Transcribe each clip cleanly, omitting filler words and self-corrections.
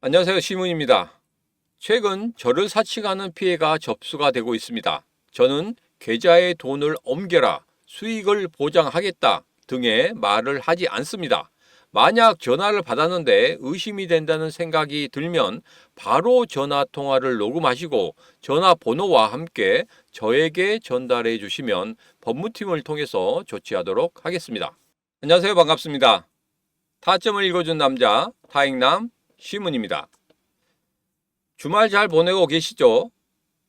안녕하세요. 시문입니다. 최근 저를 사칭하는 피해가 접수가 되고 있습니다. 저는 계좌에 돈을 옮겨라, 수익을 보장하겠다 등의 말을 하지 않습니다. 만약 전화를 받았는데 의심이 된다는 생각이 들면 바로 전화 통화를 녹음하시고 전화번호와 함께 저에게 전달해 주시면 법무팀을 통해서 조치하도록 하겠습니다. 안녕하세요. 반갑습니다. 타점을 읽어준 남자, 타행남 시문입니다. 주말 잘 보내고 계시죠?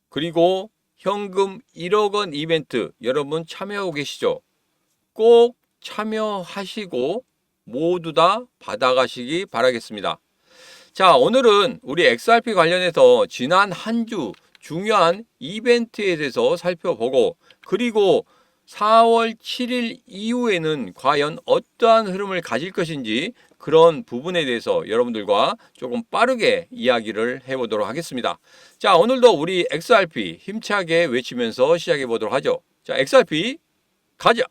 그리고 현금 1억 원 이벤트 여러분 참여하고 계시죠? 꼭 참여하시고 모두 다 받아가시기 바라겠습니다. 자, 오늘은 우리 XRP 관련해서 지난 한 주 중요한 이벤트에 대해서 살펴보고, 그리고 4월 7일 이후에는 과연 어떠한 흐름을 가질 것인지 그런 부분에 대해서 여러분들과 조금 빠르게 이야기를 해보도록 하겠습니다. 자, 오늘도 우리 XRP 힘차게 외치면서 시작해 보도록 하죠. 자, XRP 가자!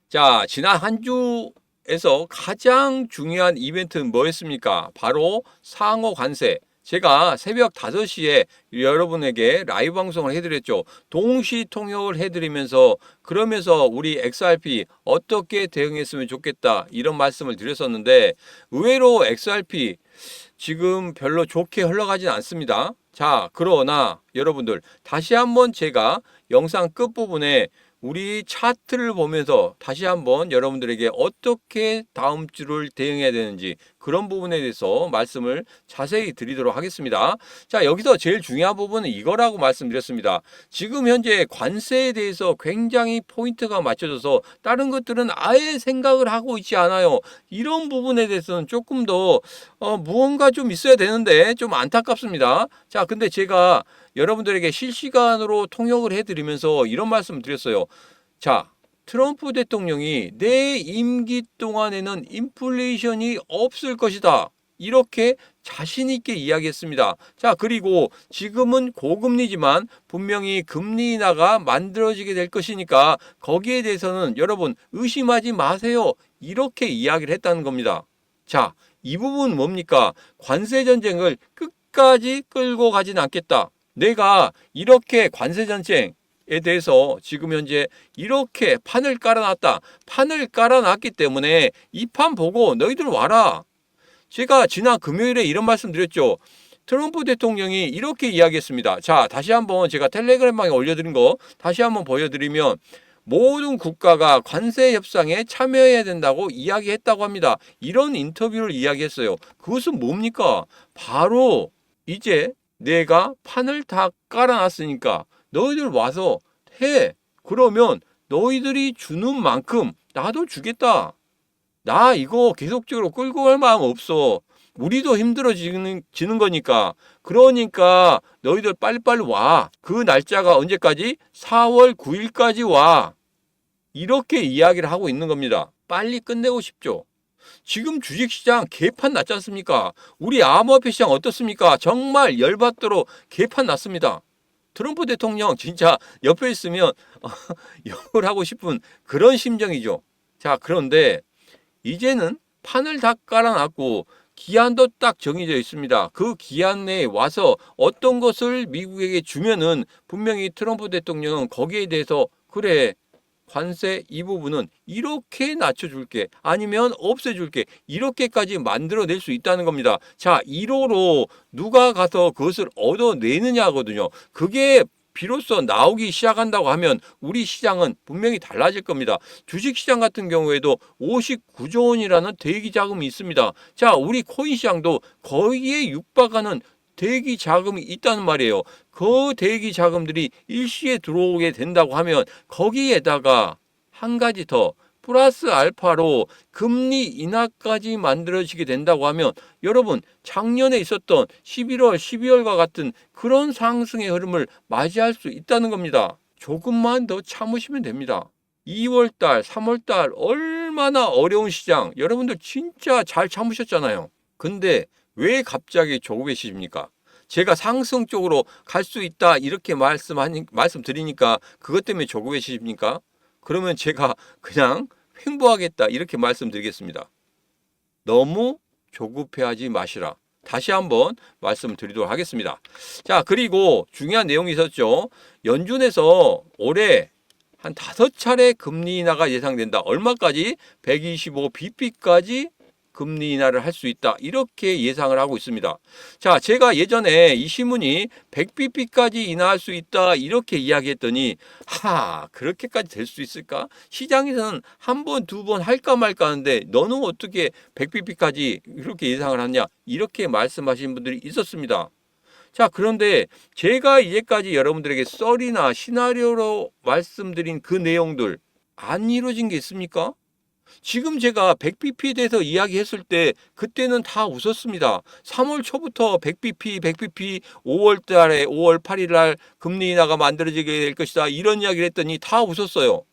자, 지난 한 주에서 가장 중요한 이벤트는 뭐였습니까? 바로 상호 관세. 제가 새벽 5시에 여러분에게 라이브 방송을 해드렸죠. 동시 통역을 해드리면서 그러면서 우리 XRP 어떻게 대응했으면 좋겠다 이런 말씀을 드렸었는데 의외로 XRP 지금 별로 좋게 흘러가진 않습니다. 자, 그러나 여러분들 다시 한번 제가 영상 끝부분에 우리 차트를 보면서 다시 한번 여러분들에게 어떻게 다음 주를 대응해야 되는지 그런 부분에 대해서 말씀을 자세히 드리도록 하겠습니다. 자, 여기서 제일 중요한 부분은 이거라고 말씀드렸습니다. 지금 현재 관세에 대해서 굉장히 포인트가 맞춰져서 다른 것들은 아예 생각을 하고 있지 않아요. 이런 부분에 대해서는 조금 더 무언가 좀 있어야 되는데 좀 안타깝습니다. 자, 근데 제가 여러분들에게 실시간으로 통역을 해드리면서 이런 말씀을 드렸어요. 자, 트럼프 대통령이 내 임기 동안에는 인플레이션이 없을 것이다. 이렇게 자신 있게 이야기했습니다. 자, 그리고 지금은 고금리지만 분명히 금리 인하가 만들어지게 될 것이니까 거기에 대해서는 여러분 의심하지 마세요. 이렇게 이야기를 했다는 겁니다. 자, 이 부분은 뭡니까? 관세 전쟁을 끝까지 끌고 가진 않겠다. 내가 이렇게 관세 전쟁에 대해서 지금 현재 이렇게 판을 깔아놨다. 판을 깔아놨기 때문에 이 판 보고 너희들 와라. 제가 지난 금요일에 이런 말씀 드렸죠. 트럼프 대통령이 이렇게 이야기했습니다. 자, 다시 한번 제가 텔레그램방에 올려드린 거 다시 한번 보여드리면 모든 국가가 관세 협상에 참여해야 된다고 이야기했다고 합니다. 이런 인터뷰를 이야기했어요. 그것은 뭡니까? 바로 이제 내가 판을 다 깔아놨으니까 너희들 와서 해. 그러면 너희들이 주는 만큼 나도 주겠다. 나 이거 계속적으로 끌고 갈 마음 없어. 우리도 힘들어지는 거니까. 그러니까 너희들 빨리빨리 와. 그 날짜가 언제까지? 4월 9일까지 와. 이렇게 이야기를 하고 있는 겁니다. 빨리 끝내고 싶죠. 지금 주식시장 개판 났지 않습니까? 우리 암호화폐 시장 어떻습니까? 정말 열받도록 개판 났습니다. 트럼프 대통령 진짜 옆에 있으면 욕을 하고 싶은 그런 심정이죠. 자, 그런데 이제는 판을 다 깔아놨고 기한도 딱 정해져 있습니다. 그 기한 내에 와서 어떤 것을 미국에게 주면은 분명히 트럼프 대통령은 거기에 대해서 그래, 관세 이 부분은 이렇게 낮춰줄게 아니면 없애줄게 이렇게까지 만들어낼 수 있다는 겁니다. 자, 1호로 누가 가서 그것을 얻어내느냐거든요. 그게 비로소 나오기 시작한다고 하면 우리 시장은 분명히 달라질 겁니다. 주식시장 같은 경우에도 59조 원이라는 대기 자금이 있습니다. 자, 우리 코인 시장도 거기에 육박하는 대기 자금이 있다는 말이에요. 그 대기 자금들이 일시에 들어오게 된다고 하면 거기에다가 한 가지 더 플러스 알파로 금리 인하까지 만들어지게 된다고 하면 여러분 작년에 있었던 11월, 12월과 같은 그런 상승의 흐름을 맞이할 수 있다는 겁니다. 조금만 더 참으시면 됩니다. 2월달, 3월달 얼마나 어려운 시장 여러분들 진짜 잘 참으셨잖아요. 근데 왜 갑자기 조급해지십니까? 제가 상승 쪽으로 갈 수 있다 이렇게 말씀드리니까 그것 때문에 조고 계십니까? 그러면 제가 그냥 횡보하겠다 이렇게 말씀드리겠습니다. 너무 조급해하지 마시라. 다시 한번 말씀드리도록 하겠습니다. 자, 그리고 중요한 내용이 있었죠. 연준에서 올해 한 5차례 금리 인하가 예상된다. 얼마까지? 125bp까지 금리 인하를 할 수 있다. 이렇게 예상을 하고 있습니다. 자, 제가 예전에 이 신문이 100bp까지 인하할 수 있다. 이렇게 이야기했더니 그렇게까지 될 수 있을까? 시장에서는 한 번, 두 번 할까 말까 하는데 너는 어떻게 100bp까지 이렇게 예상을 하냐? 이렇게 말씀하신 분들이 있었습니다. 자, 그런데 제가 이제까지 여러분들에게 썰이나 시나리오로 말씀드린 그 내용들 안 이루어진 게 있습니까? 지금 제가 100bp에 대해서 이야기했을 때 그때는 다 웃었습니다. 3월 초부터 100bp 5월 달에 5월 8일 날 금리 인하가 만들어지게 될 것이다. 이런 이야기를 했더니 다 웃었어요.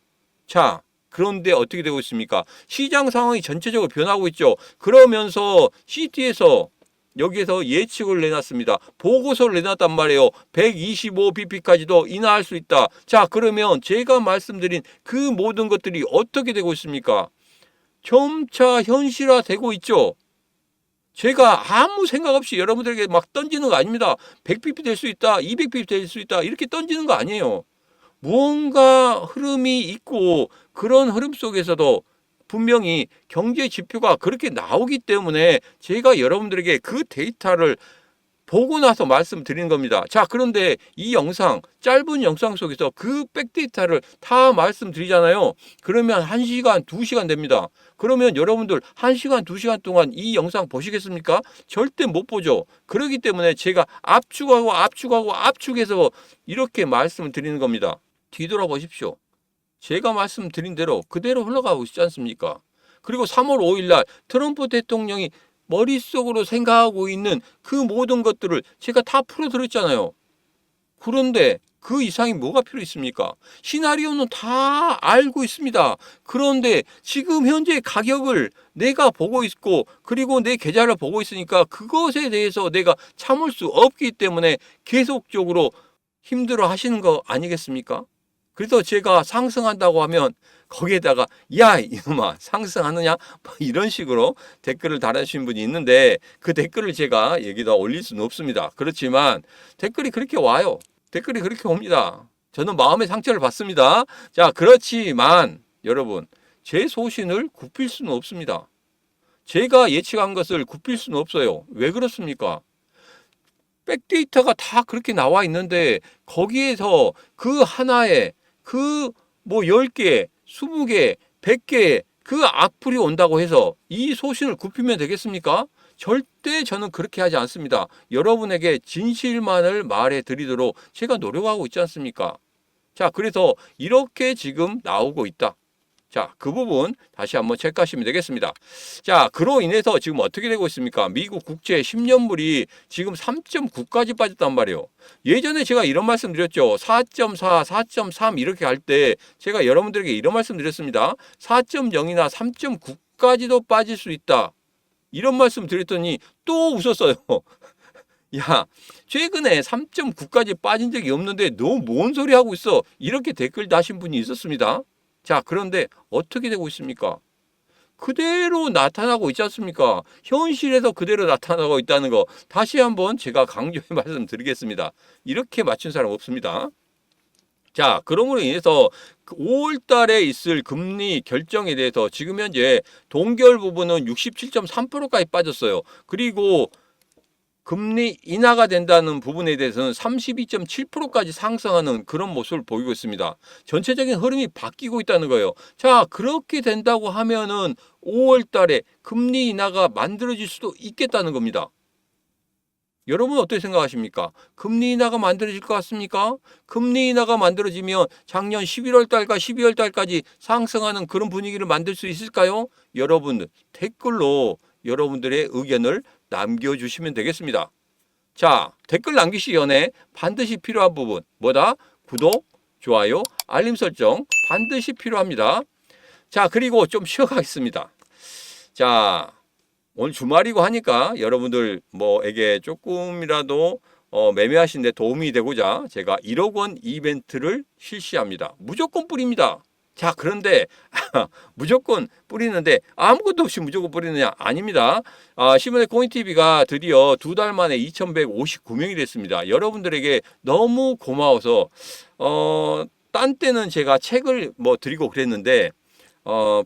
자, 그런데 어떻게 되고 있습니까? 시장 상황이 전체적으로 변하고 있죠. 그러면서 CT에서 여기에서 예측을 내놨습니다. 보고서를 내놨단 말이에요. 125bp까지도 인하할 수 있다. 자, 그러면 제가 말씀드린 그 모든 것들이 어떻게 되고 있습니까? 점차 현실화되고 있죠. 제가 아무 생각 없이 여러분들에게 막 던지는 거 아닙니다. 100bp 될 수 있다, 200bp 될 수 있다 이렇게 던지는 거 아니에요. 무언가 흐름이 있고 그런 흐름 속에서도 분명히 경제 지표가 그렇게 나오기 때문에 제가 여러분들에게 그 데이터를 보고 나서 말씀드리는 겁니다. 자, 그런데 이 영상, 짧은 영상 속에서 그 백데이터를 다 말씀드리잖아요. 그러면 1시간, 2시간 됩니다. 그러면 여러분들 1시간, 2시간 동안 이 영상 보시겠습니까? 절대 못 보죠. 그렇기 때문에 제가 압축해서 이렇게 말씀을 드리는 겁니다. 뒤돌아보십시오. 제가 말씀드린 대로 그대로 흘러가고 있지 않습니까? 그리고 3월 5일 날 트럼프 대통령이 머릿속으로 생각하고 있는 그 모든 것들을 제가 다 풀어드렸잖아요. 그런데 그 이상이 뭐가 필요 있습니까? 시나리오는 다 알고 있습니다. 그런데 지금 현재 가격을 내가 보고 있고 그리고 내 계좌를 보고 있으니까 그것에 대해서 내가 참을 수 없기 때문에 계속적으로 힘들어 하시는 거 아니겠습니까? 그래서 제가 상승한다고 하면 거기에다가 야 이놈아 상승하느냐 이런 식으로 댓글을 달아주신 분이 있는데 그 댓글을 제가 여기다 올릴 수는 없습니다. 그렇지만 댓글이 그렇게 와요. 댓글이 그렇게 옵니다. 저는 마음의 상처를 받습니다. 자, 그렇지만 여러분 제 소신을 굽힐 수는 없습니다. 제가 예측한 것을 굽힐 수는 없어요. 왜 그렇습니까? 백데이터가 다 그렇게 나와 있는데 거기에서 그 하나에 그 뭐 10개, 20개, 100개 그 악플이 온다고 해서 이 소신을 굽히면 되겠습니까? 절대 저는 그렇게 하지 않습니다. 여러분에게 진실만을 말해 드리도록 제가 노력하고 있지 않습니까? 자, 그래서 이렇게 지금 나오고 있다. 자, 그 부분 다시 한번 체크하시면 되겠습니다. 자, 그로 인해서 지금 어떻게 되고 있습니까? 미국 국채 10년물이 지금 3.9까지 빠졌단 말이에요. 예전에 제가 이런 말씀 드렸죠. 4.4, 4.3 이렇게 갈 때 제가 여러분들에게 이런 말씀 드렸습니다. 4.0이나 3.9까지도 빠질 수 있다. 이런 말씀 드렸더니 또 웃었어요. 야, 최근에 3.9까지 빠진 적이 없는데 너 뭔 소리 하고 있어? 이렇게 댓글 다신 분이 있었습니다. 자, 그런데 어떻게 되고 있습니까? 그대로 나타나고 있지 않습니까? 현실에서 그대로 나타나고 있다는 거 다시 한번 제가 강조해 말씀드리겠습니다. 이렇게 맞춘 사람 없습니다. 자, 그러므로 인해서 5월 달에 있을 금리 결정에 대해서 지금 현재 동결 부분은 67.3%까지 빠졌어요. 그리고 금리 인하가 된다는 부분에 대해서는 32.7%까지 상승하는 그런 모습을 보이고 있습니다. 전체적인 흐름이 바뀌고 있다는 거예요. 자, 그렇게 된다고 하면은 5월 달에 금리 인하가 만들어질 수도 있겠다는 겁니다. 여러분 어떻게 생각하십니까? 금리 인하가 만들어질 것 같습니까? 금리 인하가 만들어지면 작년 11월 달과 12월 달까지 상승하는 그런 분위기를 만들 수 있을까요? 여러분들 댓글로 여러분들의 의견을 남겨주시면 되겠습니다. 자, 댓글 남기시기 전에 반드시 필요한 부분 뭐다? 구독, 좋아요, 알림 설정 반드시 필요합니다. 자, 그리고 좀 쉬어가겠습니다. 자, 오늘 주말이고 하니까 여러분들 뭐에게 조금이라도 매매하시는 데 도움이 되고자 제가 1억 원 이벤트를 실시합니다. 무조건 뿌립니다. 자, 그런데 무조건 뿌리는데 아무것도 없이 무조건 뿌리느냐? 아닙니다. 시몬의 코인TV가 드디어 2달 만에 2,159명이 됐습니다. 여러분들에게 너무 고마워서 딴 때는 제가 책을 뭐 드리고 그랬는데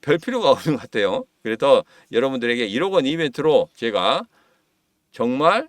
별 필요가 없는 것 같아요. 그래서 여러분들에게 1억 원 이벤트로 제가 정말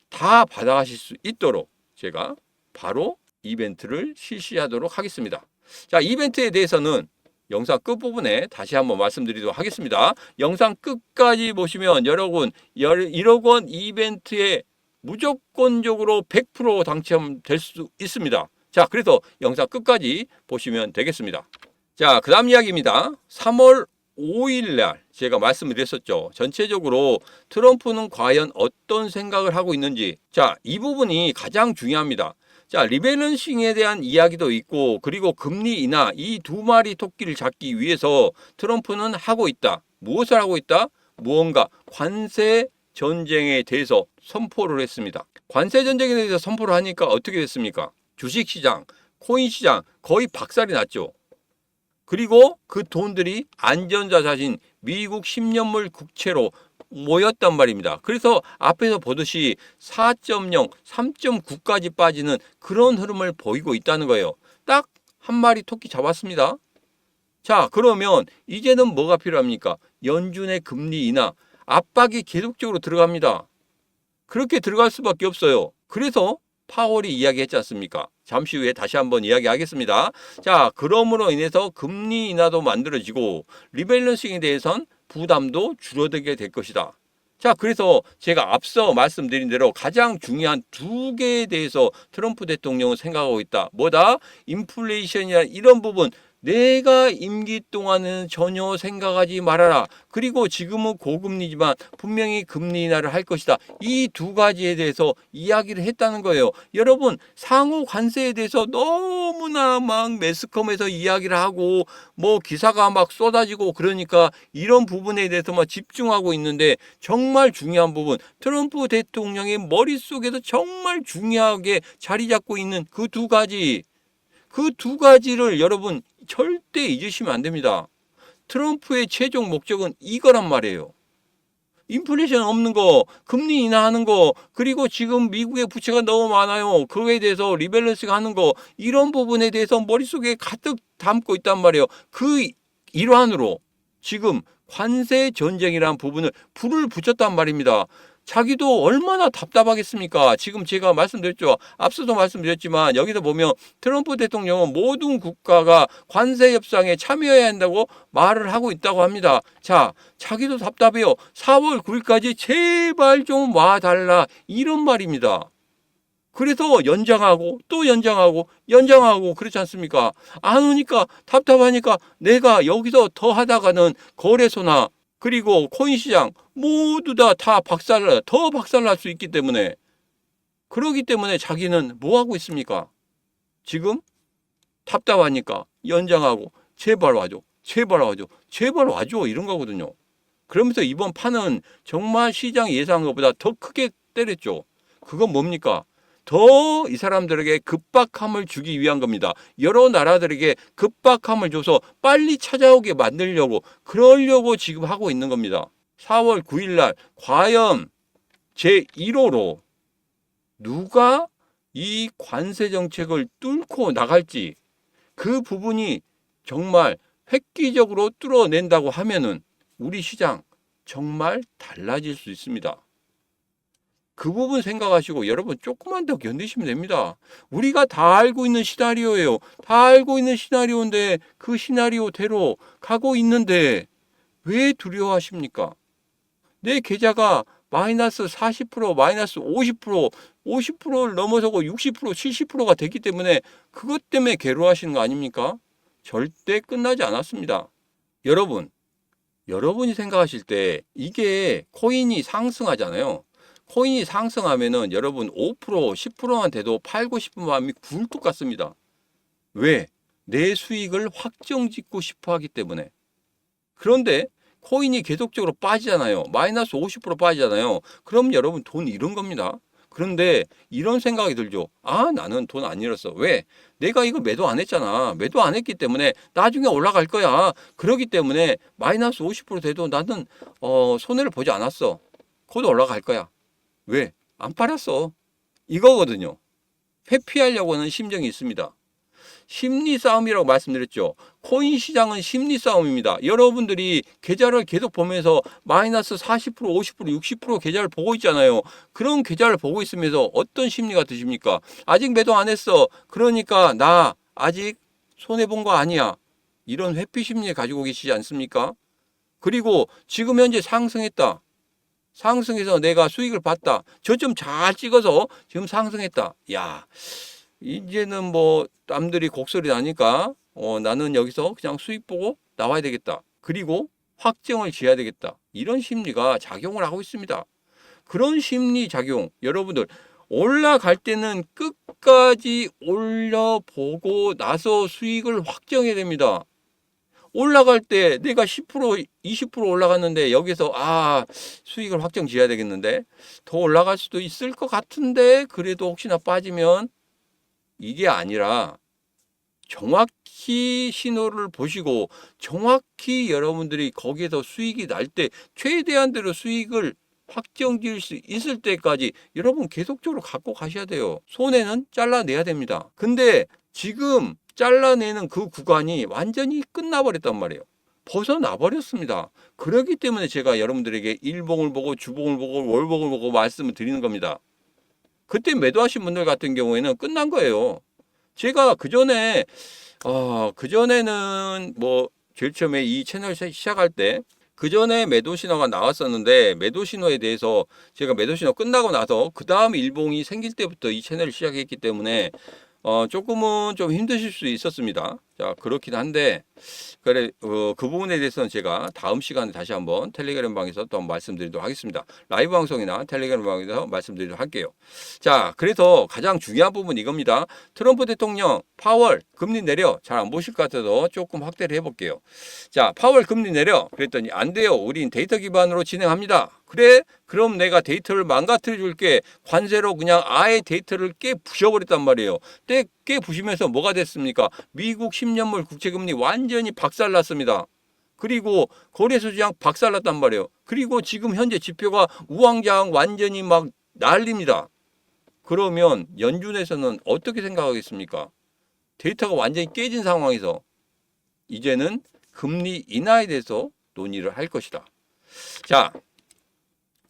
다 받아가실 수 있도록 제가 바로 이벤트를 실시하도록 하겠습니다. 자, 이벤트에 대해서는 영상 끝부분에 다시 한번 말씀드리도록 하겠습니다. 영상 끝까지 보시면 여러분 1억 원 이벤트에 무조건적으로 100% 당첨될 수 있습니다. 자, 그래서 영상 끝까지 보시면 되겠습니다. 자, 그 다음 이야기입니다. 3월 5일 날 제가 말씀을 드렸었죠. 전체적으로 트럼프는 과연 어떤 생각을 하고 있는지. 자, 이 부분이 가장 중요합니다. 자, 리밸런싱에 대한 이야기도 있고 그리고 금리 인하 이 두 마리 토끼를 잡기 위해서 트럼프는 하고 있다. 무엇을 하고 있다? 무언가 관세 전쟁에 대해서 선포를 했습니다. 관세 전쟁에 대해서 선포를 하니까 어떻게 됐습니까? 주식시장, 코인시장 거의 박살이 났죠. 그리고 그 돈들이 안전자산인 미국 10년물 국채로 모였단 말입니다. 그래서 앞에서 보듯이 4.0, 3.9까지 빠지는 그런 흐름을 보이고 있다는 거예요. 딱 한 마리 토끼 잡았습니다. 자, 그러면 이제는 뭐가 필요합니까? 연준의 금리 인하, 압박이 계속적으로 들어갑니다. 그렇게 들어갈 수밖에 없어요. 그래서 파월이 이야기했지 않습니까? 잠시 후에 다시 한번 이야기하겠습니다. 자, 그러므로 인해서 금리 인하도 만들어지고 리밸런싱에 대해선 부담도 줄어들게 될 것이다. 자, 그래서 제가 앞서 말씀드린 대로 가장 중요한 두 개에 대해서 트럼프 대통령은 생각하고 있다. 뭐다? 인플레이션이나 이런 부분. 내가 임기 동안은 전혀 생각하지 말아라. 그리고 지금은 고금리지만 분명히 금리 인하를 할 것이다. 이 두 가지에 대해서 이야기를 했다는 거예요. 여러분, 상호 관세에 대해서 너무나 막 매스컴에서 이야기를 하고 뭐 기사가 막 쏟아지고 그러니까 이런 부분에 대해서만 집중하고 있는데 정말 중요한 부분, 트럼프 대통령의 머릿속에서 정말 중요하게 자리 잡고 있는 그 두 가지. 그 두 가지를 여러분 절대 잊으시면 안 됩니다. 트럼프의 최종 목적은 이거란 말이에요. 인플레이션 없는 거, 금리 인하하는 거, 그리고 지금 미국의 부채가 너무 많아요. 그거에 대해서 리밸런싱 하는 거, 이런 부분에 대해서 머릿속에 가득 담고 있단 말이에요. 그 일환으로 지금 관세 전쟁이라는 부분을 불을 붙였단 말입니다. 자기도 얼마나 답답하겠습니까? 지금 제가 말씀드렸죠. 앞서도 말씀드렸지만 여기서 보면 트럼프 대통령은 모든 국가가 관세 협상에 참여해야 한다고 말을 하고 있다고 합니다. 자, 자기도 답답해요. 4월 9일까지 제발 좀 와달라. 이런 말입니다. 그래서 연장하고 또 연장하고 그렇지 않습니까? 안 오니까 답답하니까 내가 여기서 더 하다가는 거래소나 그리고 코인 시장 모두 다 박살나요. 더 박살날 수 있기 때문에. 그러기 때문에 자기는 뭐 하고 있습니까? 지금 답답하니까 연장하고 제발 와줘. 이런 거거든요. 그러면서 이번 판은 정말 시장 예상한 것보다 더 크게 때렸죠. 그건 뭡니까? 더 이 사람들에게 급박함을 주기 위한 겁니다. 여러 나라들에게 급박함을 줘서 빨리 찾아오게 만들려고 그러려고 지금 하고 있는 겁니다. 4월 9일 날 과연 제1호로 누가 이 관세 정책을 뚫고 나갈지 그 부분이 정말 획기적으로 뚫어낸다고 하면은 우리 시장 정말 달라질 수 있습니다. 그 부분 생각하시고 여러분 조금만 더 견디시면 됩니다. 우리가 다 알고 있는 시나리오예요. 다 알고 있는 시나리오인데 그 시나리오대로 가고 있는데 왜 두려워하십니까? 내 계좌가 마이너스 40%, 마이너스 50%, 50%를 넘어서고 60%, 70%가 됐기 때문에 그것 때문에 괴로워하시는 거 아닙니까? 절대 끝나지 않았습니다. 여러분이 생각하실 때 이게 코인이 상승하잖아요. 코인이 상승하면은 여러분 5%, 10%만 돼도 팔고 싶은 마음이 굴뚝 같습니다. 왜? 내 수익을 확정짓고 싶어 하기 때문에. 그런데 코인이 계속적으로 빠지잖아요. 마이너스 50% 빠지잖아요. 그럼 여러분 돈 잃은 겁니다. 그런데 이런 생각이 들죠. 아, 나는 돈 안 잃었어. 왜? 내가 이거 매도 안 했잖아. 매도 안 했기 때문에 나중에 올라갈 거야. 그렇기 때문에 마이너스 50% 돼도 나는 손해를 보지 않았어. 곧 올라갈 거야. 왜? 안 팔았어. 이거거든요. 회피하려고 하는 심정이 있습니다. 심리 싸움이라고 말씀드렸죠. 코인 시장은 심리 싸움입니다. 여러분들이 계좌를 계속 보면서 마이너스 40%, 50%, 60% 계좌를 보고 있잖아요. 그런 계좌를 보고 있으면서 어떤 심리가 드십니까? 아직 매도 안 했어. 그러니까 나 아직 손해본 거 아니야. 이런 회피 심리 가지고 계시지 않습니까? 그리고 지금 현재 상승했다. 상승해서 내가 수익을 봤다. 저점 잘 찍어서 지금 상승했다. 야, 이제는 뭐 남들이 곡소리 나니까 나는 여기서 그냥 수익 보고 나와야 되겠다. 그리고 확정을 지어야 되겠다. 이런 심리가 작용을 하고 있습니다. 그런 심리 작용, 여러분들 올라갈 때는 끝까지 올려보고 나서 수익을 확정해야 됩니다. 올라갈 때 내가 10%, 20% 올라갔는데 여기서 수익을 확정 지어야 되겠는데 더 올라갈 수도 있을 것 같은데 그래도 혹시나 빠지면 이게 아니라 정확히 신호를 보시고 정확히 여러분들이 거기에서 수익이 날 때 최대한대로 수익을 확정지을 수 있을 때까지 여러분 계속적으로 갖고 가셔야 돼요. 손해는 잘라내야 됩니다. 근데 지금 잘라내는 그 구간이 완전히 끝나버렸단 말이에요. 벗어나 버렸습니다. 그렇기 때문에 제가 여러분들에게 일봉을 보고 주봉을 보고 월봉을 보고 말씀을 드리는 겁니다. 그때 매도하신 분들 같은 경우에는 끝난 거예요. 제가 그전에는 뭐 제일 처음에 이 채널 시작할 때 그전에 매도 신호가 나왔었는데 매도 신호에 대해서 제가 매도 신호 끝나고 나서 그 다음 일봉이 생길 때부터 이 채널을 시작했기 때문에 조금은 좀 힘드실 수 있었습니다. 자, 그렇긴 한데, 그래, 그 부분에 대해서는 제가 다음 시간에 다시 한번 텔레그램 방에서 또 말씀드리도록 하겠습니다. 라이브 방송이나 텔레그램 방에서 말씀드리도록 할게요. 자, 그래서 가장 중요한 부분 이겁니다. 트럼프 대통령 파월 금리 내려 잘 안 보실 것 같아서 조금 확대를 해볼게요. 자, 파월 금리 내려 그랬더니 안 돼요. 우린 데이터 기반으로 진행합니다. 그래? 그럼 내가 데이터를 망가뜨려 줄게. 관세로 그냥 아예 데이터를 깨 부셔버렸단 말이에요. 깨 부시면서 뭐가 됐습니까? 미국 10년물 국채금리 완전히 박살났습니다. 그리고 거래소 시장 박살났단 말이에요. 그리고 지금 현재 지표가 우왕좌왕 완전히 막 난립니다. 그러면 연준에서는 어떻게 생각하겠습니까? 데이터가 완전히 깨진 상황에서 이제는 금리 인하에 대해서 논의를 할 것이다. 자,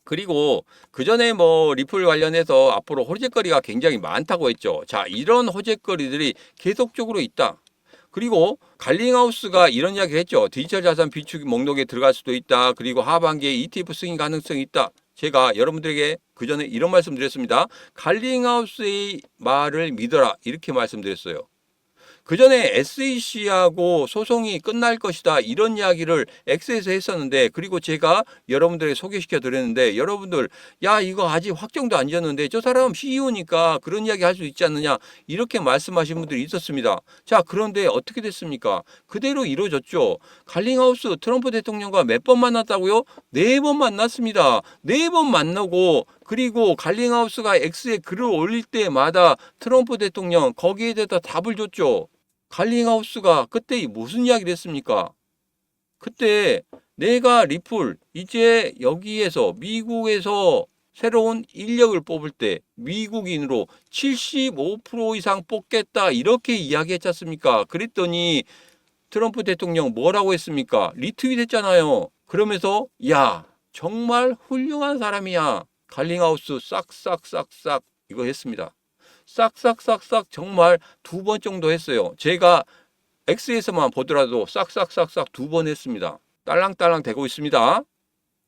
그리고 그 전에 뭐 리플 관련해서 앞으로 호재거리가 굉장히 많다고 했죠. 자, 이런 호재거리들이 계속적으로 있다. 그리고 갈링하우스가 이런 이야기를 했죠. 디지털 자산 비축 목록에 들어갈 수도 있다. 그리고 하반기에 ETF 승인 가능성이 있다. 제가 여러분들에게 그 전에 이런 말씀 드렸습니다. 갈링하우스의 말을 믿어라. 이렇게 말씀드렸어요. 그 전에 SEC하고 소송이 끝날 것이다 이런 이야기를 X에서 했었는데 그리고 제가 여러분들에게 소개시켜 드렸는데 여러분들 야 이거 아직 확정도 안 지었는데 저 사람 CEO니까 그런 이야기 할 수 있지 않느냐 이렇게 말씀하신 분들이 있었습니다. 자 그런데 어떻게 됐습니까? 그대로 이루어졌죠. 갈링하우스 트럼프 대통령과 몇 번 만났다고요? 4번 만났습니다. 4번 만나고 그리고 갈링하우스가 X에 글을 올릴 때마다 트럼프 대통령 거기에 대해서 답을 줬죠. 갈링하우스가 그때 무슨 이야기를 했습니까? 그때 내가 리플 이제 여기에서 미국에서 새로운 인력을 뽑을 때 미국인으로 75% 이상 뽑겠다 이렇게 이야기했지 않습니까? 그랬더니 트럼프 대통령 뭐라고 했습니까? 리트윗 했잖아요. 그러면서 야 정말 훌륭한 사람이야. 갈링하우스 싹싹싹싹 이거 했습니다. 싹싹싹싹 정말 2번 정도 했어요. 제가 X에서만 보더라도 싹싹싹싹 2번 했습니다. 딸랑딸랑 되고 있습니다.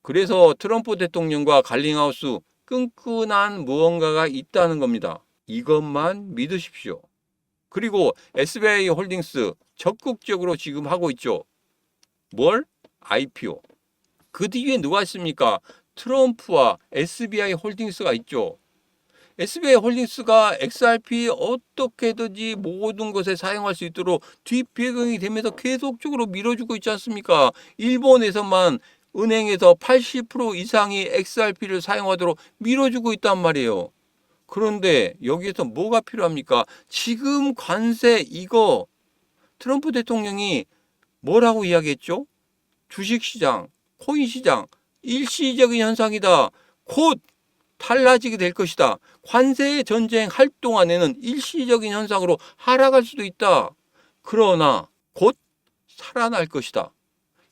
그래서 트럼프 대통령과 갈링하우스 끈끈한 무언가가 있다는 겁니다. 이것만 믿으십시오. 그리고 SBI 홀딩스 적극적으로 지금 하고 있죠. 뭘? IPO. 그 뒤에 누가 있습니까? 트럼프와 SBI 홀딩스가 있죠. SBI 홀딩스가 XRP 어떻게든지 모든 것에 사용할 수 있도록 뒷배경이 되면서 계속적으로 밀어주고 있지 않습니까? 일본에서만 은행에서 80% 이상이 XRP를 사용하도록 밀어주고 있단 말이에요. 그런데 여기에서 뭐가 필요합니까? 지금 관세 이거 트럼프 대통령이 뭐라고 이야기했죠? 주식시장, 코인시장 일시적인 현상이다. 곧 달라지게 될 것이다. 관세 전쟁 할 동안에는 일시적인 현상으로 하락할 수도 있다. 그러나 곧 살아날 것이다.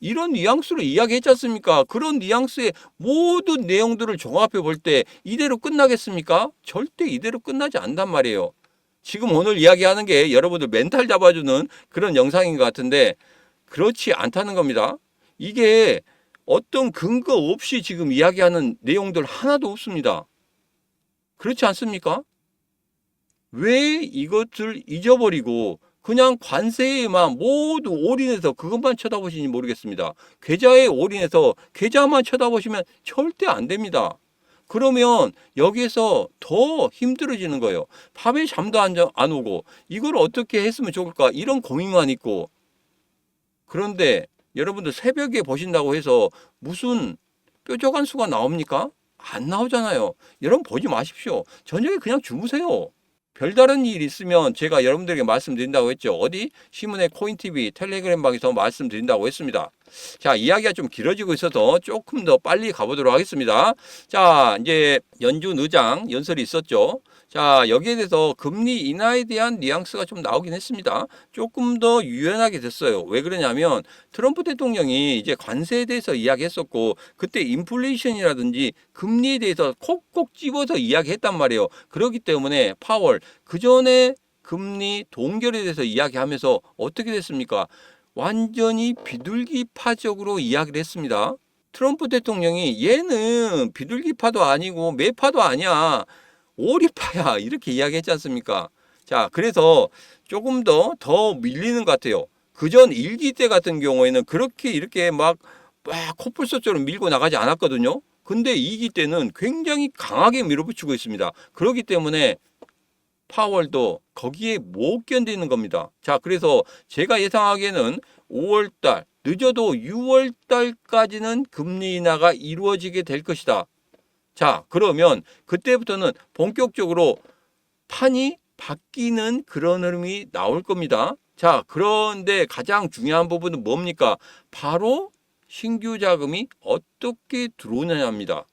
이런 뉘앙스로 이야기했지 않습니까? 그런 뉘앙스의 모든 내용들을 종합해 볼 때 이대로 끝나겠습니까? 절대 이대로 끝나지 않단 말이에요. 지금 오늘 이야기하는 게 여러분들 멘탈 잡아주는 그런 영상인 것 같은데 그렇지 않다는 겁니다. 이게 어떤 근거 없이 지금 이야기하는 내용들 하나도 없습니다. 그렇지 않습니까? 왜 이것을 잊어버리고 그냥 관세에만 모두 올인해서 그것만 쳐다보시는지 모르겠습니다. 계좌에 올인해서 계좌만 쳐다보시면 절대 안 됩니다. 그러면 여기에서 더 힘들어지는 거예요. 밤에 잠도 안 오고 이걸 어떻게 했으면 좋을까 이런 고민만 있고 그런데 여러분들 새벽에 보신다고 해서 무슨 뾰족한 수가 나옵니까? 안 나오잖아요. 여러분 보지 마십시오. 저녁에 그냥 주무세요. 별다른 일 있으면 제가 여러분들에게 말씀드린다고 했죠. 어디? 신문의 코인TV 텔레그램 방에서 말씀드린다고 했습니다. 자, 이야기가 좀 길어지고 있어서 조금 더 빨리 가보도록 하겠습니다. 자, 이제 연준 의장 연설이 있었죠. 자, 여기에 대해서 금리 인하에 대한 뉘앙스가 좀 나오긴 했습니다. 조금 더 유연하게 됐어요. 왜 그러냐면 트럼프 대통령이 이제 관세에 대해서 이야기했었고 그때 인플레이션이라든지 금리에 대해서 콕콕 집어서 이야기했단 말이에요. 그렇기 때문에 파월 그 전에 금리 동결에 대해서 이야기하면서 어떻게 됐습니까? 완전히 비둘기파적으로 이야기를 했습니다. 트럼프 대통령이 얘는 비둘기파도 아니고 매파도 아니야. 오리파야. 이렇게 이야기했지 않습니까? 자, 그래서 조금 더 밀리는 것 같아요. 그전 1기 때 같은 경우에는 그렇게 이렇게 막 코뿔소처럼 밀고 나가지 않았거든요. 근데 2기 때는 굉장히 강하게 밀어붙이고 있습니다. 그렇기 때문에 파월도 거기에 못 견디는 겁니다. 자, 그래서 제가 예상하기에는 5월달, 늦어도 6월달까지는 금리 인하가 이루어지게 될 것이다. 자, 그러면 그때부터는 본격적으로 판이 바뀌는 그런 흐름이 나올 겁니다. 자, 그런데 가장 중요한 부분은 뭡니까? 바로 신규 자금이 어떻게 들어오느냐입니다.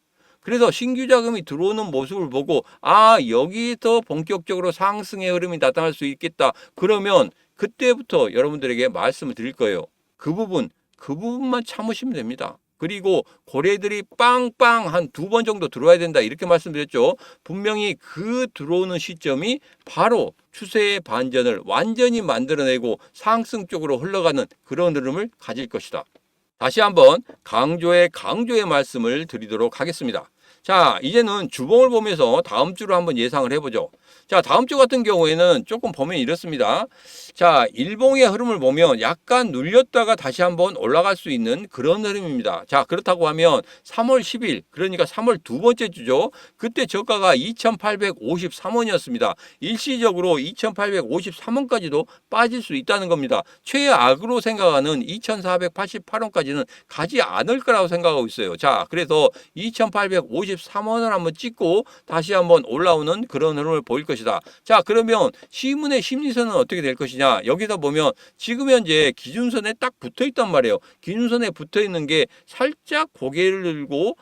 그래서 신규 자금이 들어오는 모습을 보고 여기서 본격적으로 상승의 흐름이 나타날 수 있겠다. 그러면 그때부터 여러분들에게 말씀을 드릴 거예요. 그 부분만 참으시면 됩니다. 그리고 고래들이 빵빵 한 2번 정도 들어와야 된다. 이렇게 말씀드렸죠. 분명히 그 들어오는 시점이 바로 추세의 반전을 완전히 만들어내고 상승 쪽으로 흘러가는 그런 흐름을 가질 것이다. 다시 한번 강조의 말씀을 드리도록 하겠습니다. 자, 이제는 주봉을 보면서 다음 주로 한번 예상을 해보죠. 자, 다음 주 같은 경우에는 조금 보면 이렇습니다. 자, 일봉의 흐름을 보면 약간 눌렸다가 다시 한번 올라갈 수 있는 그런 흐름입니다. 자, 그렇다고 하면 3월 10일, 그러니까 3월 두 번째 주죠. 그때 저가가 2,853원이었습니다. 일시적으로 2,853원까지도 빠질 수 있다는 겁니다. 최악으로 생각하는 2,488원까지는 가지 않을 거라고 생각하고 있어요. 자, 그래서 2,853원을 한번 찍고 다시 한번 올라오는 그런 흐름을 보일 것입니다. 자, 그러면 시문의 심리선은 어떻게 될 것이냐? 여기서 보면 지금 현재 기준선에 딱 붙어 있단 말이에요. 기준선에 붙어 있는 게 살짝 고개를 들고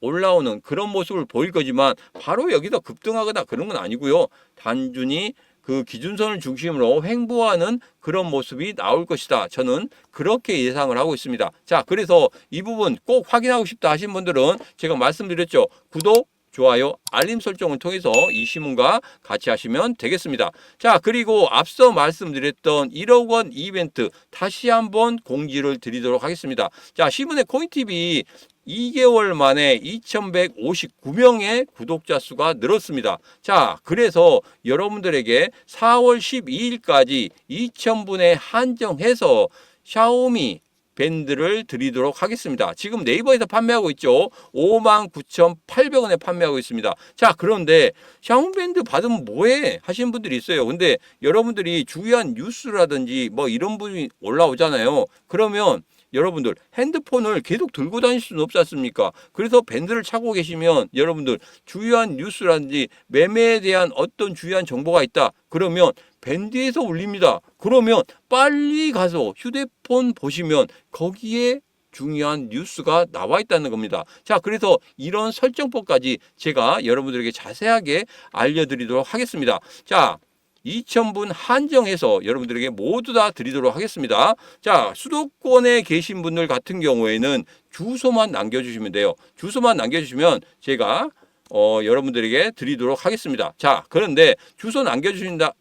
올라오는 그런 모습을 보일 거지만 바로 여기서 급등하거나 그런 건 아니고요. 단순히 그 기준선을 중심으로 횡보하는 그런 모습이 나올 것이다. 저는 그렇게 예상을 하고 있습니다. 자, 그래서 이 부분 꼭 확인하고 싶다 하신 분들은 제가 말씀드렸죠. 구독, 좋아요, 알림 설정을 통해서 이 시문과 같이 하시면 되겠습니다. 자, 그리고 앞서 말씀드렸던 1억 원 이벤트 다시 한번 공지를 드리도록 하겠습니다. 자, 시문의 코인TV 2개월 만에 2,159명의 구독자 수가 늘었습니다. 자, 그래서 여러분들에게 4월 12일까지 2,000분에 한정해서 샤오미 밴드를 드리도록 하겠습니다. 지금 네이버에서 판매하고 있죠. 59,800원에 판매하고 있습니다. 자, 그런데 샤오미 밴드 받으면 뭐해? 하시는 분들이 있어요. 근데 여러분들이 중요한 뉴스라든지 뭐 이런 부분이 올라오잖아요. 그러면 여러분들 핸드폰을 계속 들고 다닐 수는 없지 않습니까? 그래서 밴드를 차고 계시면 여러분들 주요한 뉴스라든지 매매에 대한 어떤 주요한 정보가 있다. 그러면 밴드에서 울립니다. 그러면 빨리 가서 휴대폰 보시면 거기에 중요한 뉴스가 나와 있다는 겁니다. 자, 그래서 이런 설정법까지 제가 여러분들에게 자세하게 알려드리도록 하겠습니다. 자, 2,000분 한정해서 여러분들에게 모두 다 드리도록 하겠습니다. 자, 수도권에 계신 분들 같은 경우에는 주소만 남겨주시면 돼요. 주소만 남겨주시면 제가 여러분들에게 드리도록 하겠습니다. 자, 그런데 주소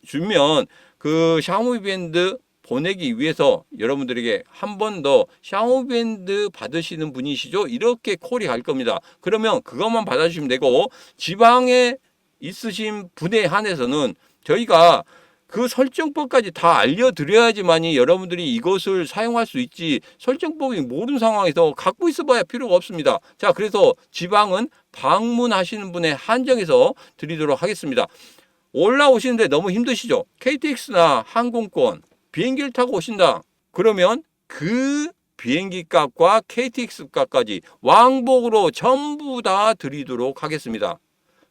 주면 그 샤오미 밴드 보내기 위해서 여러분들에게 한 번 더 샤오미 밴드 받으시는 분이시죠? 이렇게 콜이 갈 겁니다. 그러면 그것만 받아주시면 되고, 지방에 있으신 분에 한해서는 저희가 그 설정법까지 다 알려드려야지만이 여러분들이 이것을 사용할 수 있지, 설정법이 모르는 상황에서 갖고 있어 봐야 필요가 없습니다. 자, 그래서 지방은 방문하시는 분에 한정해서 드리도록 하겠습니다. 올라오시는데 너무 힘드시죠? KTX나 항공권, 비행기를 타고 오신다. 그러면 그 비행기 값과 KTX 값까지 왕복으로 전부 다 드리도록 하겠습니다.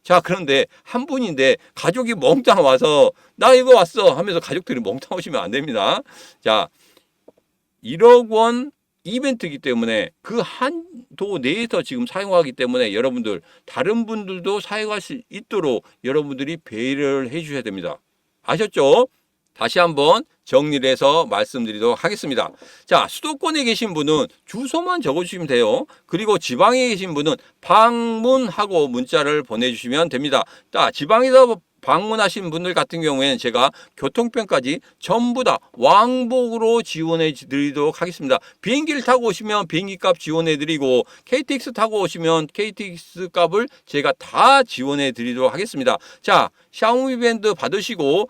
자, 그런데 한 분인데 가족이 몽땅 와서 나 이거 왔어 하면서 가족들이 몽땅 오시면 안 됩니다. 자, 1억 원 이벤트이기 때문에 그 한도 내에서 지금 사용하기 때문에 여러분들 다른 분들도 사용할 수 있도록 여러분들이 배려를 해 주셔야 됩니다. 아셨죠? 다시 한번 정리를 해서 말씀드리도록 하겠습니다. 자, 수도권에 계신 분은 주소만 적어주시면 돼요. 그리고 지방에 계신 분은 방문하고 문자를 보내주시면 됩니다. 자, 지방에서 방문하신 분들 같은 경우에는 제가 교통편까지 전부 다 왕복으로 지원해 드리도록 하겠습니다. 비행기를 타고 오시면 비행기 값 지원해 드리고, KTX 타고 오시면 KTX 값을 제가 다 지원해 드리도록 하겠습니다. 자, 샤오미 밴드 받으시고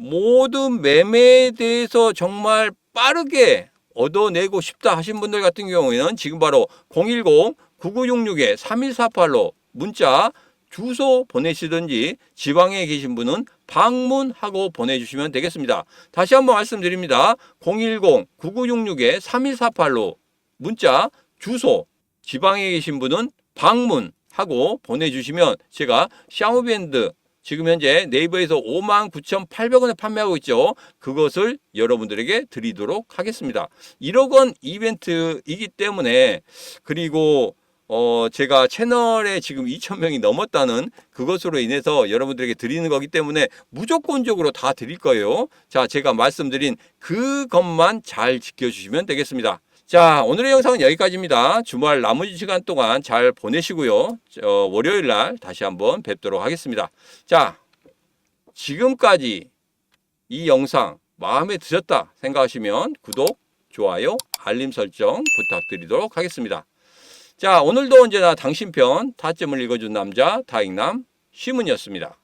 모든 매매에 대해서 정말 빠르게 얻어내고 싶다 하신 분들 같은 경우에는 지금 바로 010-9966-3148로 문자 주소 보내시든지, 지방에 계신 분은 방문하고 보내주시면 되겠습니다. 다시 한번 말씀드립니다. 010-9966-3148로 문자 주소, 지방에 계신 분은 방문하고 보내주시면 제가 샤오미 밴드 지금 현재 네이버에서 59,800원에 판매하고 있죠. 그것을 여러분들에게 드리도록 하겠습니다. 1억 원 이벤트이기 때문에, 그리고 제가 채널에 지금 2,000명이 넘었다는 그것으로 인해서 여러분들에게 드리는 거기 때문에 무조건적으로 다 드릴 거예요. 자, 제가 말씀드린 그것만 잘 지켜주시면 되겠습니다. 자, 오늘의 영상은 여기까지입니다. 주말 나머지 시간 동안 잘 보내시고요. 월요일 날 다시 한번 뵙도록 하겠습니다. 자, 지금까지 이 영상 마음에 드셨다 생각하시면 구독, 좋아요, 알림 설정 부탁드리도록 하겠습니다. 자, 오늘도 언제나 당신 편 타점을 읽어준 남자 다익남 시문이었습니다.